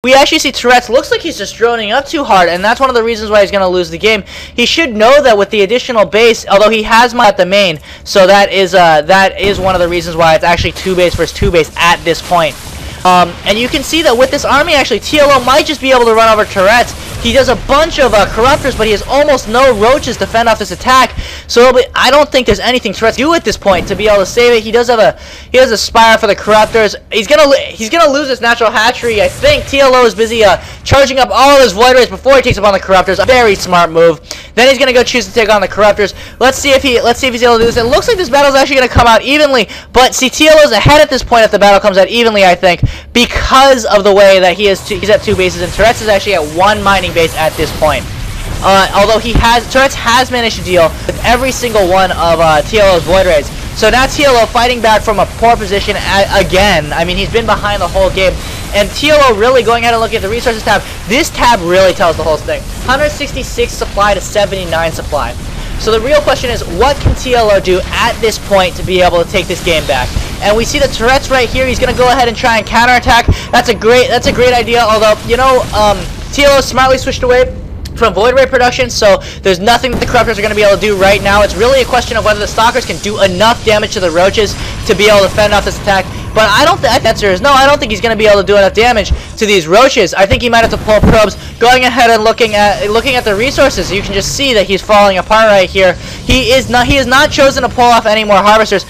We actually see Tourettes looks like he's just droning up too hard, and that's one of the reasons why he's going to lose the game. He should know that with the additional base, although he has mine at the main, so that is one of the reasons why it's actually 2 base versus 2 base at this point. And you can see that with this army, actually, TLO might just be able to run over Tourettes. He does a bunch of Corruptors, but he has almost no Roaches to fend off this attack. So I don't think there's anything Tourettes do at this point to be able to save it. He does have a Spire for the Corruptors. He's gonna lose his natural hatchery. I think TLO is busy charging up all of his Void Rays before he takes up on the Corruptors. A very smart move. Then he's gonna go choose to take on the Corruptors. Let's see if he's able to do this. It looks like this battle is actually gonna come out evenly, but see, TLO's ahead at this point if the battle comes out evenly, I think, because of the way that he's at 2 bases, and Tourettes is actually at 1 mining base at this point. Although Tourettes has managed to deal with every single one of TLO's Void Rays. So now TLO fighting back from a poor position again. I mean, he's been behind the whole game. And TLO really going ahead and looking at the resources tab. This tab really tells the whole thing. 166 supply to 79 supply. So the real question is, what can TLO do at this point to be able to take this game back? And we see the Tourettes right here. He's going to go ahead and try and counterattack. That's a great idea. Although, you know, TLO smartly switched away from Void Ray production, so there's nothing that the Corruptors are going to be able to do right now. It's really a question of whether the Stalkers can do enough damage to the Roaches to be able to fend off this attack. But I don't think the answer is no. I don't think he's going to be able to do enough damage to these Roaches. I think he might have to pull probes. Going ahead and looking at the resources, you can just see that he's falling apart right here. He has not chosen to pull off any more Harvesters.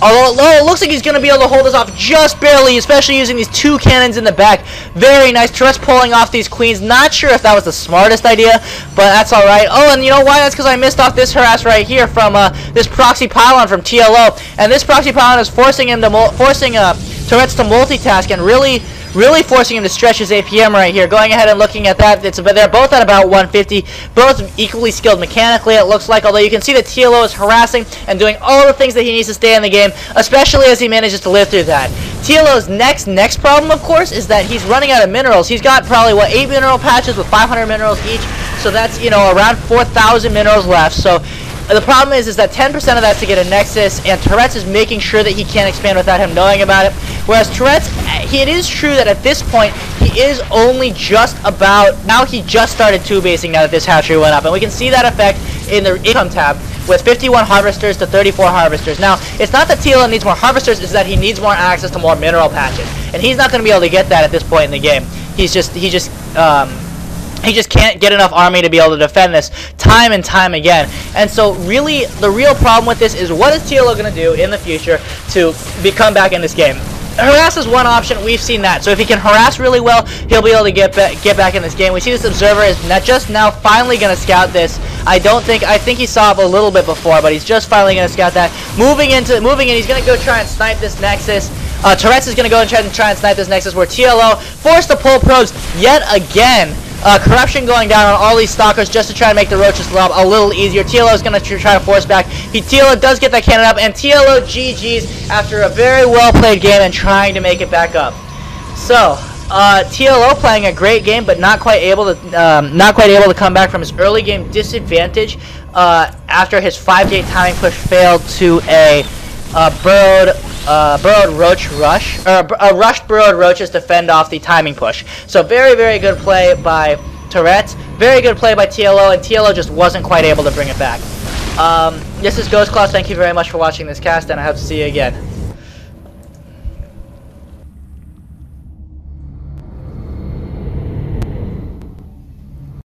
Although it looks like he's going to be able to hold this off just barely, especially using these 2 cannons in the back. Very nice. Tourettes pulling off these queens. Not sure if that was the smartest idea, but that's alright. Oh, and you know why? That's because I missed off this harass right here from this proxy pylon from TLO. And this proxy pylon is forcing Tourettes to multitask and really forcing him to stretch his APM right here. Going ahead and looking at that, they're both at about 150, both equally skilled mechanically, it looks like, although you can see that TLO is harassing and doing all the things that he needs to stay in the game, especially as he manages to live through that. TLO's next problem, of course, is that he's running out of minerals. He's got probably, what, 8 mineral patches with 500 minerals each, so that's, you know, around 4,000 minerals left. So the problem is that 10% of that's to get a Nexus, and Tourettes is making sure that he can't expand without him knowing about it. Whereas Tourettes, it is true that at this point, he is only just about, now he just started 2-basing now that this hatchery went up. And we can see that effect in the income tab with 51 Harvesters to 34 Harvesters. Now, it's not that TLO needs more Harvesters, it's that he needs more access to more mineral patches. And he's not going to be able to get that at this point in the game. He just can't get enough army to be able to defend this time and time again. And so really, the real problem with this is, what is TLO going to do in the future to come back in this game? Harass is one option. We've seen that. So if he can harass really well, he'll be able to get back in this game. We see this Observer is just now finally going to scout this. I think he saw it a little bit before, but he's just finally going to scout that. Moving in, he's going to go try and snipe this Nexus. Tourettes is going to go and try and snipe this Nexus, where TLO forced to pull probes yet again. Corruption going down on all these Stalkers just to try and make the Roaches lob a little easier. TLO is going to try to force back. TLO does get that cannon up, and TLO GG's after a very well played game and trying to make it back up. So TLO playing a great game, but not quite able to come back from his early game disadvantage after his 5-gate timing push failed to a burrowed roach rush, or a rushed burrowed roaches to fend off the timing push. So very good play by Tourettes, very good play by TLO, and TLO just wasn't quite able to bring it back. This is Ghost Claws. Thank you very much for watching this cast, and I hope to see you again.